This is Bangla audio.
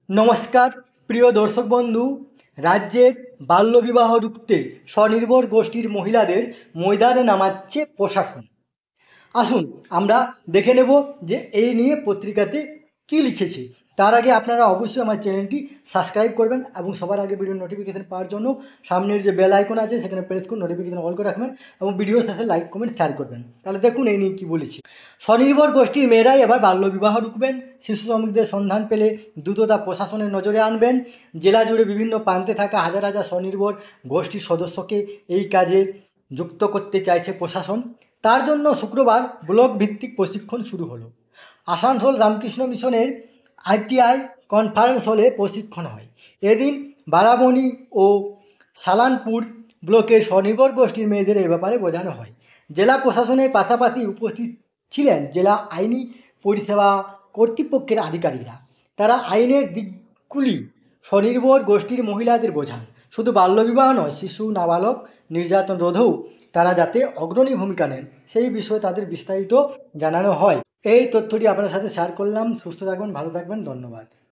নমস্কার প্রিয় দর্শক বন্ধু। রাজ্যের বাল্যবিবাহ রুখতে স্বনির্ভর গোষ্ঠীর মহিলাদের ময়দানে নামাচ্ছে প্রশাসন। আসুন আমরা দেখে নেব যে এই নিয়ে পত্রিকাতে কী লিখেছে। তার আগে আপনারা অবশ্যই আমার চ্যানেলটি সাবস্ক্রাইব করবেন এবং সবার আগে ভিডিও নোটিফিকেশান পাওয়ার জন্য সামনের যে বেল আইকন আছে সেখানে প্রেস করে নোটিফিকেশান অল করে রাখবেন এবং ভিডিওর সাথে লাইক কমেন্ট শেয়ার করবেন। তাহলে দেখুন এই নিয়ে কী বলেছি। স্বনির্ভর গোষ্ঠীর মেয়েরাই এবার বাল্যবিবাহ রুখবেন। শিশু শ্রমিকদের সন্ধান পেলে দ্রুত তা প্রশাসনের নজরে আনবেন। জেলা জুড়ে বিভিন্ন প্রান্তে থাকা হাজার হাজার স্বনির্ভর গোষ্ঠীর সদস্যকে এই কাজে যুক্ত করতে চাইছে প্রশাসন। তার জন্য শুক্রবার ব্লক ভিত্তিক প্রশিক্ষণ শুরু হলো। আসানসোল রামকৃষ্ণ মিশনের আইটিআই কনফারেন্স হলে প্রশিক্ষণ হয়। এদিন বারাবণী ও সালানপুর ব্লকের স্বনির্ভর গোষ্ঠীর মেয়েদের এ ব্যাপারে বোঝানো হয়। জেলা প্রশাসনের পাশাপাশি উপস্থিত ছিলেন জেলা আইনি পরিষেবা কর্তৃপক্ষের আধিকারিকরা। তারা আইনের দিকগুলি স্বনির্ভর গোষ্ঠীর মহিলাদের বোঝান। শুধু বাল্যবিবাহ নয়, শিশু নাবালক নির্যাতন রোধেও তারা যাতে অগ্রণী ভূমিকা নেন সেই বিষয়ে তাদের বিস্তারিত জানানো হয়। এই তথ্যটি আপনার সাথে শেয়ার করলাম। সুস্থ থাকবেন, ভালো থাকবেন, ধন্যবাদ।